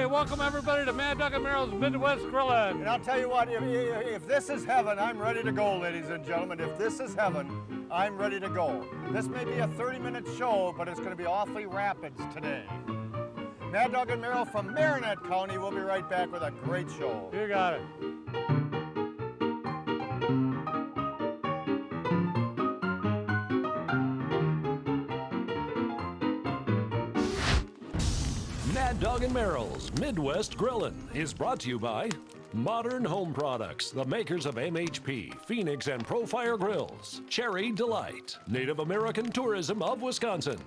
welcome everybody to Mad Dog and Merrill's Midwest Grillin'. And I'll tell you what, if this is heaven, I'm ready to go, ladies and gentlemen. If this is heaven, I'm ready to go. This may be a 30-minute show, but it's going to be awfully rapids today. Mad Dog and Merrill from Marinette County. We'll be right back with a great show. You got it. Mad Dog and Merrill's Midwest Grillin' is brought to you by Modern Home Products, the makers of MHP, Phoenix, and Profire Grills, Cherry Delight, Native American Tourism of Wisconsin,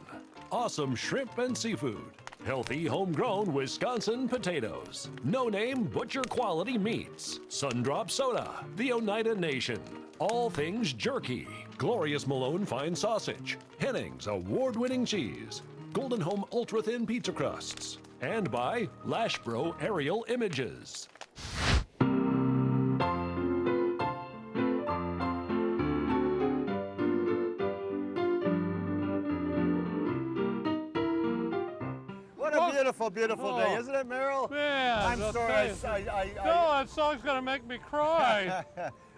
Awesome Shrimp and Seafood, Healthy Homegrown Wisconsin Potatoes, No Name Butcher Quality Meats, Sundrop Soda, the Oneida Nation, All Things Jerky, Glorious Malone Fine Sausage, Henning's Award-Winning Cheese, Golden Home Ultra Thin Pizza Crusts, and by Lashbro Aerial Images. What a beautiful, beautiful day, isn't it, Merrill? Yeah. I'm sorry. No, that song's gonna make me cry.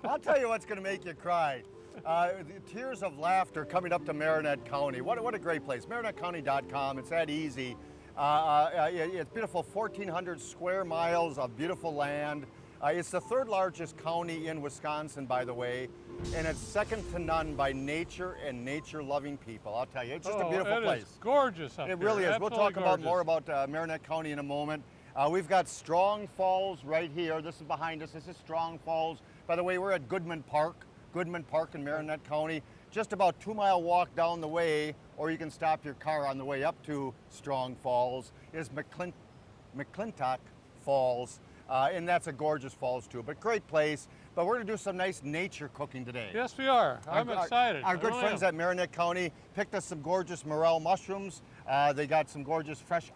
I'll tell you what's going to make you cry. The tears of laughter coming up to Marinette County. What a great place. MarinetteCounty.com. It's that easy. It's beautiful, 1,400 square miles of beautiful land. It's the third largest county in Wisconsin, by the way, and it's second to none by nature and nature-loving people. I'll tell you, it's just a beautiful place. It's gorgeous up It here. really is. Absolutely We'll talk gorgeous. more about Marinette County in a moment. We've got Strong Falls right here. This is behind us. This is Strong Falls. By the way, we're at Goodman Park in Marinette County. Just about 2-mile walk down the way, or you can stop your car on the way up to Strong Falls, is McClintock Falls. And that's a gorgeous falls too, but great place. But we're gonna do some nice nature cooking today. Yes, we are. I'm excited. Our good friends at Marinette County picked us some gorgeous morel mushrooms. They got some gorgeous fresh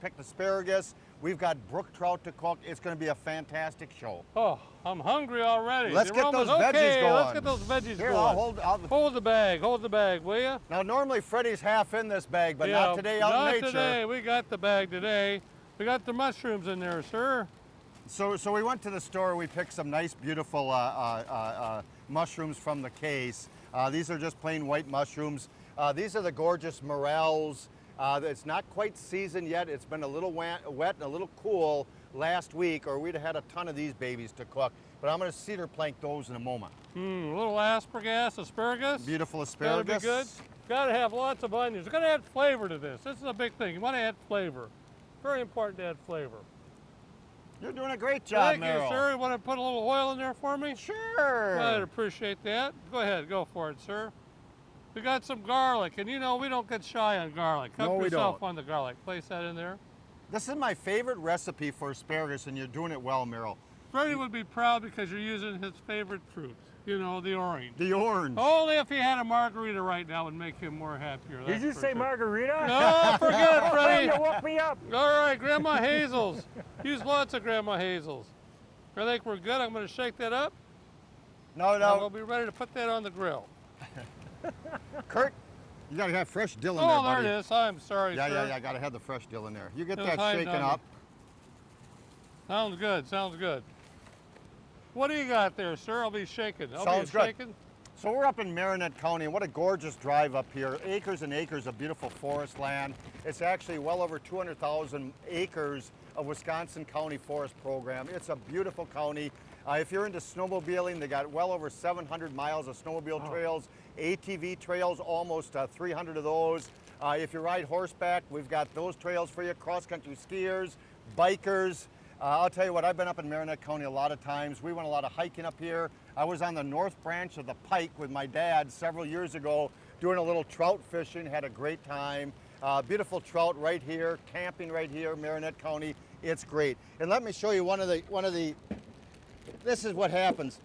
picked asparagus. We've got brook trout to cook. It's going to be a fantastic show. Oh, I'm hungry already. Let's get those veggies okay, going. Let's get those veggies Here, going. Hold the bag, will you? Now, normally Freddie's half in this bag, but not today out in nature. Not today. We got the bag today. We got the mushrooms in there, sir. So we went to the store. We picked some nice, beautiful mushrooms from the case. These are just plain white mushrooms. These are the gorgeous morels. It's not quite seasoned yet. It's been a little wet and a little cool last week, or we'd have had a ton of these babies to cook. But I'm going to cedar plank those in a moment. A little asparagus. Beautiful asparagus. That'll be good. Got to have lots of onions. We're going to add flavor to this. This is a big thing. You want to add flavor. Very important to add flavor. You're doing a great job, Merrill. Thank you, sir. You want to put a little oil in there for me? Sure. I'd appreciate that. Go ahead, go for it, sir. We got some garlic, and you know we don't get shy on garlic. Help yourself on the garlic. Place that in there. This is my favorite recipe for asparagus, and you're doing it well, Merrill. Freddie would be proud because you're using his favorite fruit. You know, the orange. The orange. Only if he had a margarita right now would make him more happier. Did you say margarita? No, forget it, Freddie. You woke me up. All right, Grandma Hazel's. Use lots of Grandma Hazel's. I think we're good. I'm going to shake that up. No. And we'll be ready to put that on the grill. Kurt, you got to have fresh dill in there, Oh, buddy. there it is. I'm sorry, sir. Yeah, I got to have the fresh dill in there. You get No, that fine, shaken Donnie. up. Sounds good, sounds good. What do you got there, sir? I'll be shaking. Sounds good. So we're up in Marinette County, and what a gorgeous drive up here. Acres and acres of beautiful forest land. It's actually well over 200,000 acres of Wisconsin County Forest Program. It's a beautiful county. If you're into snowmobiling, they got well over 700 miles of snowmobile trails, ATV trails, almost 300 of those. If you ride horseback, we've got those trails for you, cross-country skiers, bikers. I'll tell you what, I've been up in Marinette County a lot of times. We went a lot of hiking up here. I was on the north branch of the Pike with my dad several years ago doing a little trout fishing, had a great time. Beautiful trout right here, camping right here, Marinette County. It's great. And let me show you one of the, this is what happens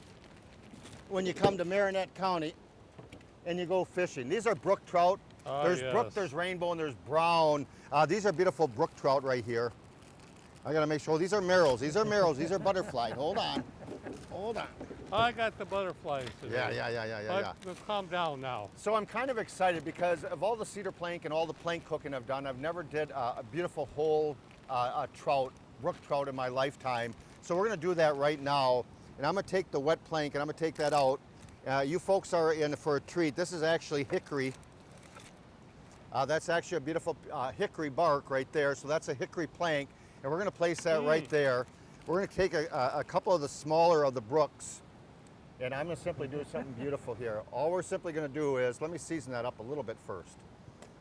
when you come to Marinette County and you go fishing. These are brook trout. There's brook, there's rainbow, and there's brown. These are beautiful brook trout right here. I gotta make sure, these are merrills, these are butterfly. Hold on. I got the butterflies today. Yeah. Calm down now. So I'm kind of excited because of all the cedar plank and all the plank cooking I've done, I've never did a beautiful whole trout, brook trout in my lifetime. So we're gonna do that right now. And I'm gonna take the wet plank and I'm gonna take that out. You folks are in for a treat. This is actually hickory. That's actually a beautiful hickory bark right there. So that's a hickory plank. And we're gonna place that right there. We're gonna take a couple of the smaller of the brooks. And I'm gonna simply do something beautiful here. All we're simply gonna do is, let me season that up a little bit first.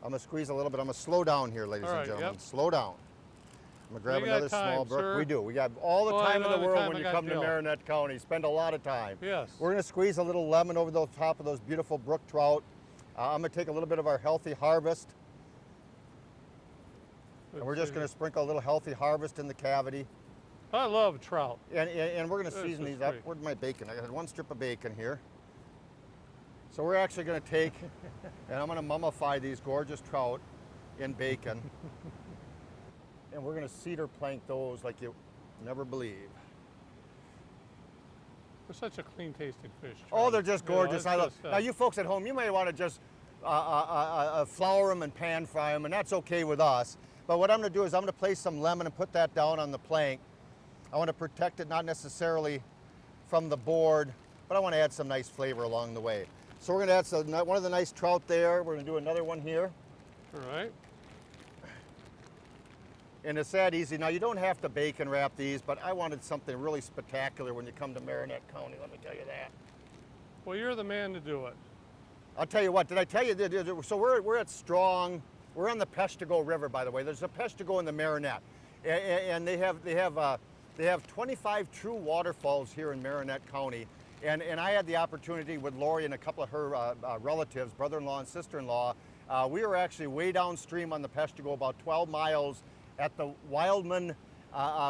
I'm gonna squeeze a little bit. I'm gonna slow down here, ladies and gentlemen. Slow down. I'm gonna grab another small brook. Sir. We do. We got all the time in the world when you come to Marinette County. Spend a lot of time. Yes. We're gonna squeeze a little lemon over the top of those beautiful brook trout. I'm gonna take a little bit of our healthy harvest. And we're just gonna sprinkle a little healthy harvest in the cavity. I love trout. And we're gonna season these up. Where's my bacon? I got one strip of bacon here. So we're actually gonna take, and I'm gonna mummify these gorgeous trout in bacon. And we're gonna cedar plank those like you never believe. They're such a clean tasting fish. Oh, they're just gorgeous. I love. Just, Now you folks at home, you may want to just flour them and pan fry them, and that's okay with us. But what I'm gonna do is I'm gonna place some lemon and put that down on the plank. I want to protect it not necessarily from the board, but I want to add some nice flavor along the way. So we're gonna add one of the nice trout there. We're gonna do another one here. All right. And it's that easy. Now you don't have to bacon wrap these, but I wanted something really spectacular when you come to Marinette County, let me tell you that. Well, you're the man to do it. I'll tell you what, did I tell you? So we're at Strong, we're on the Peshtigo River, by the way. There's a Peshtigo in the Marinette. And they have 25 true waterfalls here in Marinette County. And I had the opportunity with Lori and a couple of her relatives, brother-in-law and sister-in-law. We were actually way downstream on the Peshtigo, about 12 miles at the Wildman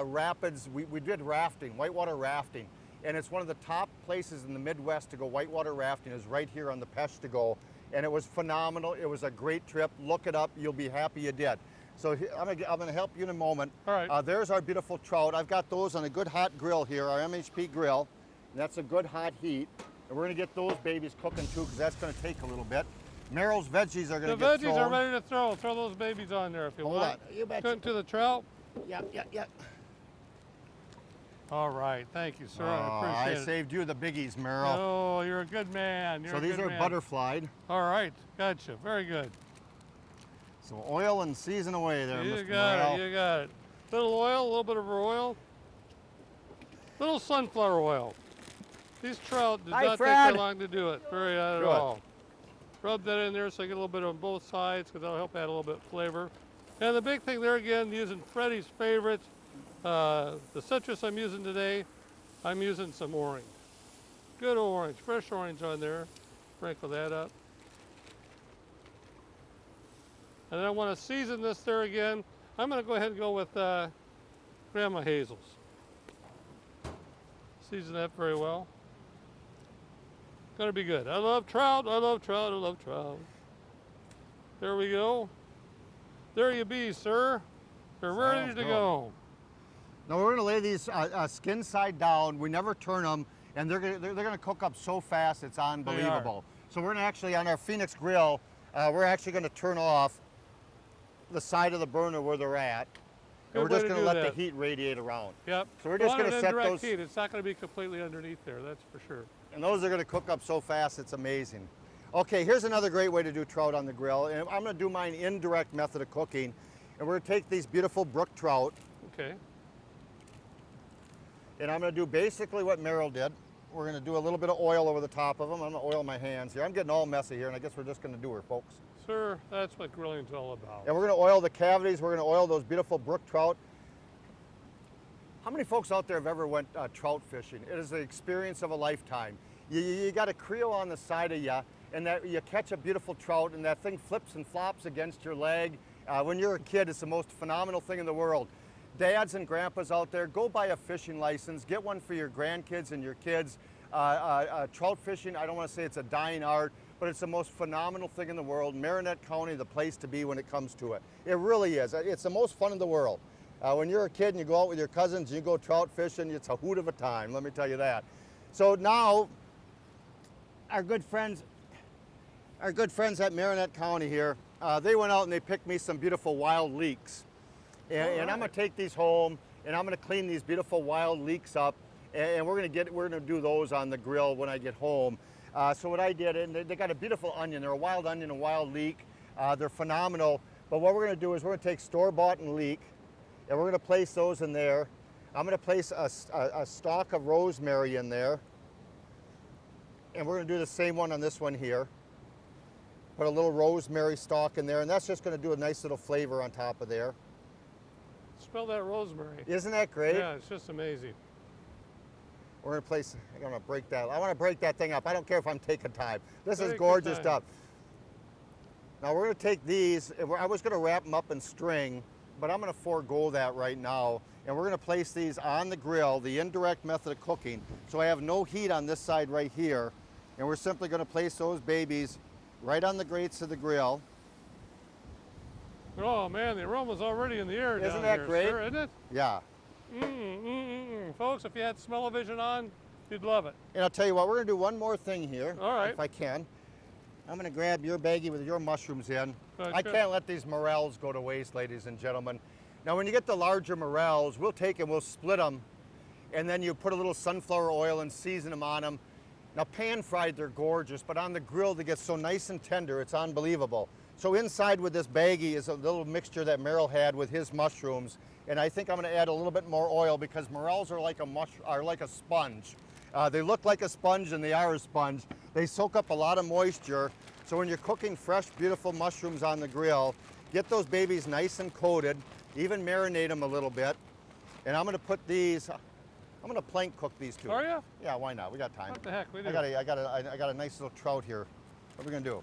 Rapids. We did rafting, whitewater rafting. And it's one of the top places in the Midwest to go whitewater rafting is right here on the Peshtigo. And it was phenomenal. It was a great trip. Look it up. You'll be happy you did. So I'm gonna help you in a moment. All right. There's our beautiful trout. I've got those on a good hot grill here, our MHP grill. And that's a good hot heat. And we're gonna get those babies cooking too, because that's gonna take a little bit. Merrill's veggies are gonna get thrown. The veggies are ready to throw. Throw those babies on there if you want. Hold on, you betcha. To the trout. Yep. All right, thank you, sir. I appreciate it. I saved you the biggies, Merrill. Oh, you're a good man. So these are butterflied. All right, gotcha. Very good. So oil and season away there, You Mr. got Merrill. it. You got it. Little oil, a little bit of oil, little sunflower oil. These trout did not take very long to do it. Very not at all. Rub that in there so you get a little bit on both sides, because that'll help add a little bit of flavor. And the big thing there again, using Freddie's favorite, the citrus I'm using today, I'm using some orange. Good orange, fresh orange on there. Sprinkle that up. And then I want to season this there again. I'm going to go ahead and go with Grandma Hazel's. Season that very well. Gonna be good. I love trout, I love trout, I love trout. There we go. There you be, sir. They're ready to go. Now we're gonna lay these skin side down. We never turn them, and they're gonna cook up so fast it's unbelievable. So we're gonna actually, on our Phoenix grill, we're actually gonna turn off the side of the burner where they're at. And we're just gonna let the heat radiate around. Yep. So we're just gonna set those. Heat. It's not gonna be completely underneath there, that's for sure. And those are gonna cook up so fast, it's amazing. Okay, here's another great way to do trout on the grill. And I'm gonna do my indirect method of cooking. And we're gonna take these beautiful brook trout. Okay. And I'm gonna do basically what Merrill did. We're gonna do a little bit of oil over the top of them. I'm gonna oil my hands here. I'm getting all messy here, and I guess we're just gonna do her, folks. Sir, that's what grilling's all about. And we're gonna oil the cavities. We're gonna oil those beautiful brook trout. How many folks out there have ever went trout fishing? It is the experience of a lifetime. You got a creel on the side of you, and that you catch a beautiful trout, and that thing flips and flops against your leg. When you're a kid, it's the most phenomenal thing in the world. Dads and grandpas out there, go buy a fishing license. Get one for your grandkids and your kids. Trout fishing, I don't want to say it's a dying art, but it's the most phenomenal thing in the world. Marinette County, the place to be when it comes to it. It really is. It's the most fun in the world. When you're a kid and you go out with your cousins and you go trout fishing, it's a hoot of a time, let me tell you that. So now, our good friends at Marinette County here, they went out and they picked me some beautiful wild leeks. And I'm gonna take these home and I'm gonna clean these beautiful wild leeks up, and we're gonna do those on the grill when I get home. So what I did, and they got a beautiful onion. They're a wild onion, a wild leek. They're phenomenal. But what we're gonna do is we're gonna take store-bought and leek, and we're gonna place those in there. I'm gonna place a stalk of rosemary in there. And we're gonna do the same one on this one here. Put a little rosemary stalk in there, and that's just gonna do a nice little flavor on top of there. Smell that rosemary. Isn't that great? Yeah, it's just amazing. We're gonna place, I'm gonna break that. I wanna break that thing up. I don't care if I'm taking time. This is Take your gorgeous time. stuff. Now we're gonna take these, I was gonna wrap them up in string, but I'm gonna forego that right now. And we're gonna place these on the grill, the indirect method of cooking. So I have no heat on this side right here. And we're simply gonna place those babies right on the grates of the grill. Oh man, the aroma's already in the air Isn't down that here, great? sir, isn't it? Yeah. Folks, if you had smell-o-vision on, you'd love it. And I'll tell you what, we're gonna do one more thing here, All right. if I can. I'm gonna grab your baggie with your mushrooms in. I Sure. can't let these morels go to waste, ladies and gentlemen. Now, when you get the larger morels, we'll take them, we'll split them, and then you put a little sunflower oil and season them on them. Now, pan-fried, they're gorgeous, but on the grill, they get so nice and tender, it's unbelievable. So inside with this baggie is a little mixture that Merrill had with his mushrooms, and I think I'm gonna add a little bit more oil because morels are like a sponge. They look like a sponge and they are a sponge. They soak up a lot of moisture. So when you're cooking fresh, beautiful mushrooms on the grill, get those babies nice and coated, even marinate them a little bit. And I'm gonna put these, I'm gonna plank cook these two. Are you? Yeah, why not? We got time. What the heck, we do. I got a nice little trout here. What are we gonna do?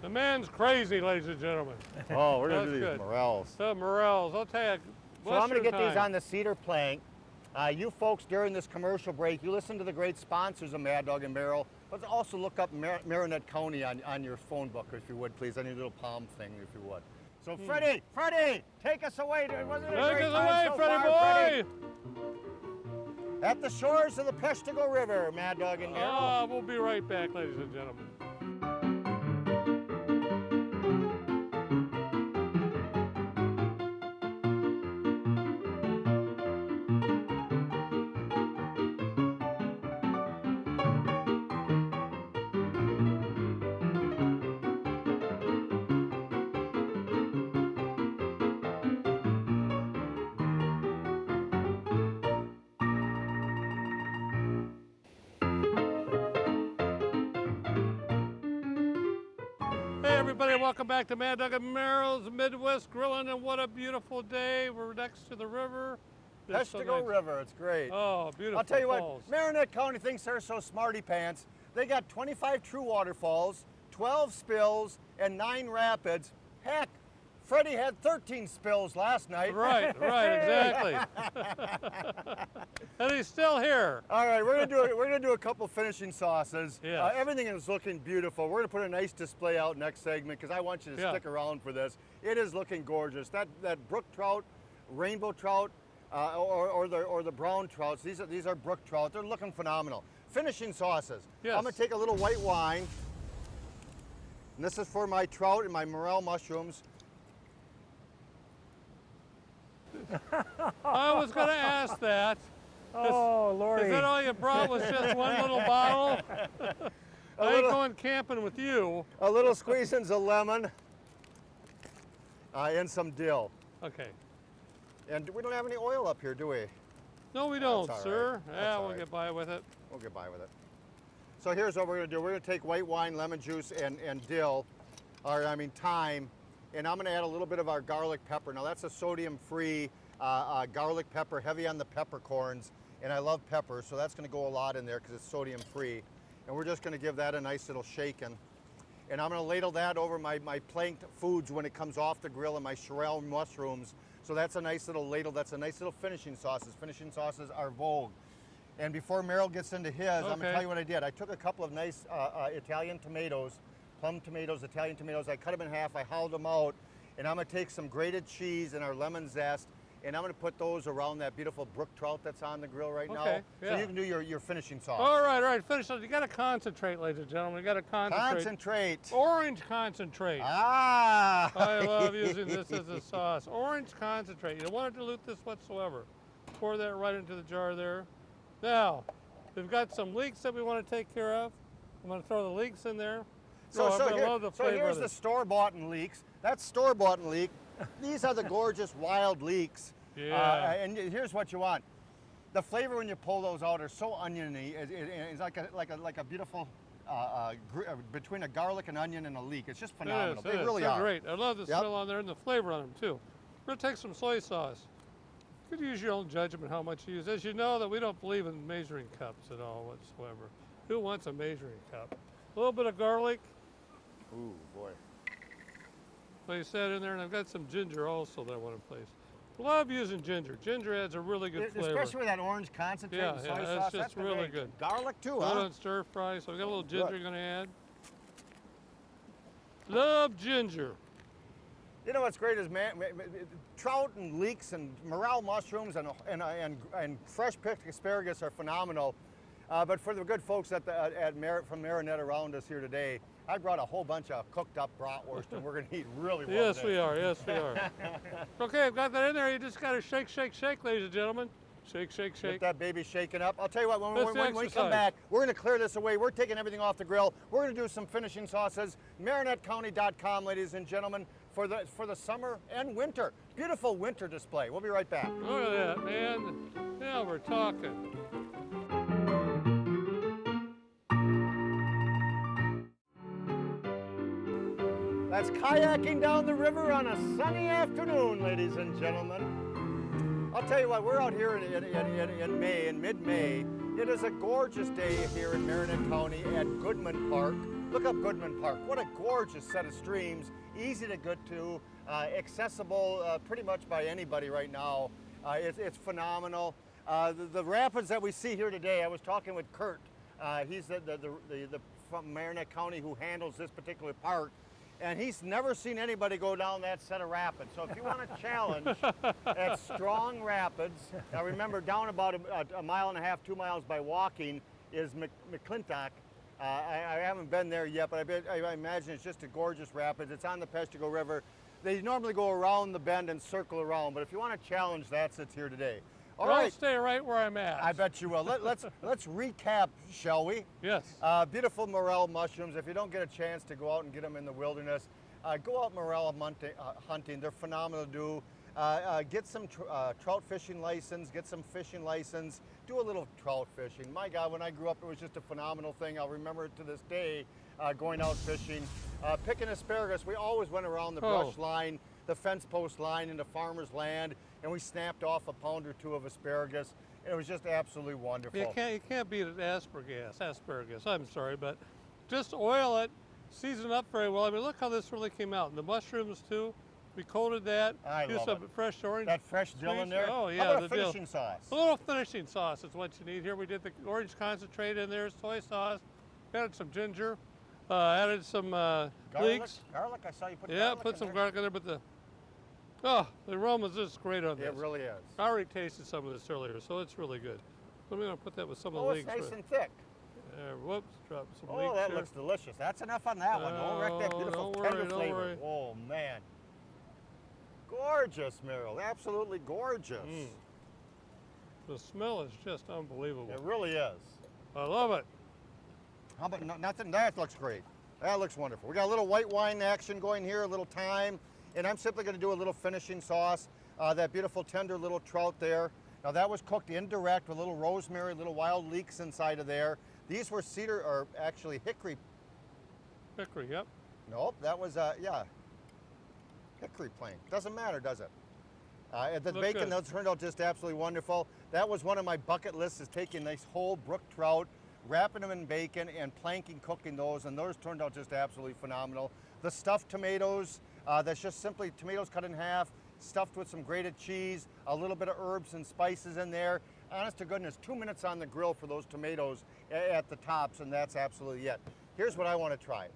The man's crazy, ladies and gentlemen. Oh, we're gonna That's do these good. morels. The morels, I'll tell you. So I'm gonna get these on the cedar plank. You folks, during this commercial break, you listen to the great sponsors of Mad Dog and Barrel, but also look up Marinette County on your phone book, if you would, please, on your little palm thing, if you would. So Freddie, take us away. Wasn't it a Take great us time away, so Freddie far, boy! At the shores of the Peshtigo River, Mad Dog and Barrel. We'll be right back, ladies and gentlemen. Hey everybody, welcome back to Mad Dog and Merrill's Midwest Grilling, and what a beautiful day. We're next to the river. It's so Peshtigo nice. River, it's great. Oh, beautiful I'll tell you falls. what, Marinette County thinks they're so smarty pants. They got 25 true waterfalls, 12 spills, and 9 rapids. Heck, Freddie had 13 spills last night. Right, exactly. And he's still here. All right, we're gonna do a couple finishing sauces. Yes. Everything is looking beautiful. We're gonna put a nice display out next segment because I want you to stick around for this. It is looking gorgeous. That brook trout, rainbow trout, or the brown trouts. These are brook trout. They're looking phenomenal. Finishing sauces. Yes. I'm gonna take a little white wine, and this is for my trout and my morel mushrooms. I was going to ask that. Oh, Lordy. Is that all you brought was just one little bottle? I ain't going camping with you. A little squeezins of lemon, and some dill. Okay. And we don't have any oil up here, do we? No, we don't, That's all sir. right. That's Yeah, all we'll right. get by with it. We'll get by with it. So here's what we're gonna do. We're gonna take white wine, lemon juice, and dill, or I mean thyme, and I'm gonna add a little bit of our garlic pepper. Now that's a sodium-free garlic pepper, heavy on the peppercorns, and I love pepper, so that's gonna go a lot in there because it's sodium-free. And we're just gonna give that a nice little shaking. And I'm gonna ladle that over my planked foods when it comes off the grill and my Cherelle mushrooms. So that's a nice little ladle, that's a nice little finishing sauces. Finishing sauces are vogue. And before Merrill gets into his, I'm gonna tell you what I did. I took a couple of nice Italian tomatoes, plum tomatoes, Italian tomatoes. I cut them in half, I hollowed them out, and I'm gonna take some grated cheese and our lemon zest, and I'm going to put those around that beautiful brook trout that's on the grill right now. Okay, So yeah. you can do your finishing sauce. All right, finish it. You got to concentrate, ladies and gentlemen. You got to concentrate. Concentrate. Orange concentrate. Ah! I love using this as a sauce. Orange concentrate. You don't want to dilute this whatsoever. Pour that right into the jar there. Now, we've got some leeks that we want to take care of. I'm going to throw the leeks in there. So flavor here's of the this. store-bought leeks. That's store-bought leek. These are the gorgeous wild leeks. Yeah. And here's what you want. The flavor when you pull those out are so oniony. It's like a beautiful between a garlic and onion and a leek. It's just phenomenal. They really They're are. great. I love the smell on there and the flavor on them too. We're gonna take some soy sauce. You could use your own judgment how much you use. As you know that we don't believe in measuring cups at all whatsoever. Who wants a measuring cup? A little bit of garlic. Ooh, boy. Place that in there, and I've got some ginger also that I want to place. Love using ginger. Ginger adds a really good flavor. Especially with that orange concentrate Yeah, and soy yeah, sauce. it's just really great. good. Garlic too, Put huh? on stir fry, so we got a little ginger you're gonna add. Love ginger. You know what's great is trout and leeks and morel mushrooms and fresh picked asparagus are phenomenal. But for the good folks from Marinette around us here today, I brought a whole bunch of cooked up bratwurst, and we're going to eat really well. Yes, today. we are. Yes, we are. Okay, I've got that in there. You just got to shake, shake, shake, ladies and gentlemen. Shake, shake, shake. Get that baby shaking up. I'll tell you what, when we come exercise. back, we're going to clear this away. We're taking everything off the grill. We're going to do some finishing sauces. MarinetteCounty.com, ladies and gentlemen, for the summer and winter. Beautiful winter display. We'll be right back. Look at that, man. Now we're talking. That's kayaking down the river on a sunny afternoon, ladies and gentlemen. I'll tell you what, we're out here in May, in mid-May. It is a gorgeous day here in Marinette County at Goodman Park. Look up Goodman Park. What a gorgeous set of streams, easy to get to, accessible pretty much by anybody right now. It's phenomenal. The rapids that we see here today, I was talking with Kurt. He's from Marinette County who handles this particular park. And he's never seen anybody go down that set of rapids. So if you want a challenge at strong rapids, now remember down about a mile and a half, 2 miles by walking is McClintock. I haven't been there yet, but I imagine it's just a gorgeous rapids. It's on the Peshtigo River. They normally go around the bend and circle around, but if you want a challenge, that's it here today. All right. I'll stay right where I'm at. I bet you will. Let's recap, shall we? Yes. Beautiful morel mushrooms. If you don't get a chance to go out and get them in the wilderness, go out morel hunting. They're phenomenal to do. Get some trout fishing license, get some fishing license, do a little trout fishing. My God, when I grew up, it was just a phenomenal thing. I'll remember it to this day, going out fishing. Picking asparagus, we always went around the brush line, the fence post line into farmer's land, and we snapped off a pound or two of asparagus. It was just absolutely wonderful. You can't beat it asparagus. I'm sorry, but just oil it, season it up very well. I mean, look how this really came out. And the mushrooms too. We coated that. I Use love some it. fresh orange. That fresh dill in there. Oh yeah, How about the a finishing sauce? A little finishing sauce is what you need here. We did the orange concentrate in there, soy sauce, added some ginger, added some leeks. Garlic. I saw you put Yeah, garlic put in some there. garlic in there, but the aroma's just great on this. It really is. I already tasted some of this earlier, so it's really good. So I'm gonna put that with some of the Oh, leeks. it's nice and thick. Whoops, drop some Oh, leeks that here. looks delicious. That's enough on that one. Don't wreck that No, beautiful don't tender worry, don't flavor. worry. Oh, man. Gorgeous, Meryl. Absolutely gorgeous. The smell is just unbelievable. It really is. I love it. How about nothing? That looks great. That looks wonderful. We got a little white wine action going here, a little thyme, and I'm simply going to do a little finishing sauce. That beautiful tender little trout there. Now that was cooked indirect with a little rosemary, little wild leeks inside of there. These were cedar, or actually hickory. Hickory, yep. Nope, that was, hickory plank. Doesn't matter, does it? The Look bacon, good. those turned out just absolutely wonderful. That was one of my bucket lists, is taking these whole brook trout, wrapping them in bacon and planking, cooking those, and those turned out just absolutely phenomenal. The stuffed tomatoes, that's just simply tomatoes cut in half, stuffed with some grated cheese, a little bit of herbs and spices in there. Honest to goodness, 2 minutes on the grill for those tomatoes at the tops, and that's absolutely it. Here's what I want to try.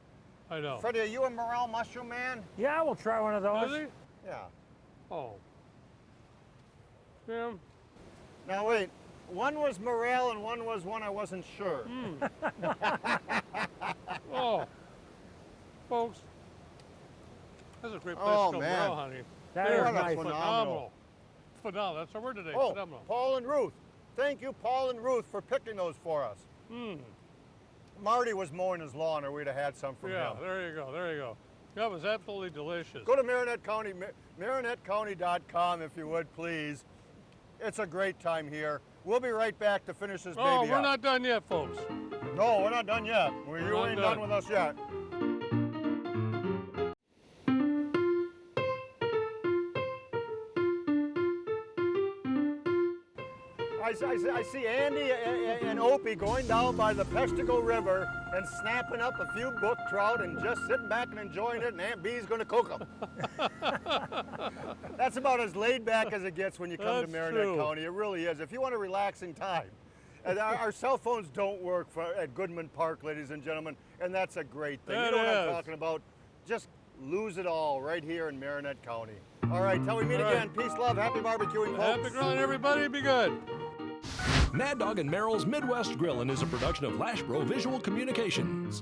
I know. Freddie, are you a morel mushroom man? Yeah, we'll try one of Is those. he? Yeah. Oh. Yeah. Now wait, one was morel and one was one I wasn't sure. Oh, folks, that's a great place Oh, to go man. morel hunting. That They're is What a nice. phenomenal. Phenomenal. That's our word today. Oh, Phenomenal. Paul and Ruth. Thank you, Paul and Ruth, for picking those for us. Marty was mowing his lawn, or we'd have had some from Yeah, him. there you go. There you go. That was absolutely delicious. Go to Marinette County, MarinetteCounty.com if you would, please. It's a great time here. We'll be right back to finish this baby Oh, up. we're not done yet, folks. No, we're not done yet. You not ain't done. done with us yet. I see Andy and Opie going down by the Peshtigo River and snapping up a few brook trout and just sitting back and enjoying it, and Aunt Bee's going to cook them. That's about as laid back as it gets when you come to That's Marinette true. County. It really is. If you want a relaxing time. And our cell phones don't work at Goodman Park, ladies and gentlemen, and that's a great thing. It You know what I'm is. talking about? Just lose it all right here in Marinette County. All right, till we meet All right. again. Peace, love, happy barbecuing, folks. Happy grilling, everybody. Be good. Mad Dog and Merrill's Midwest Grillin' is a production of Lashbro Visual Communications.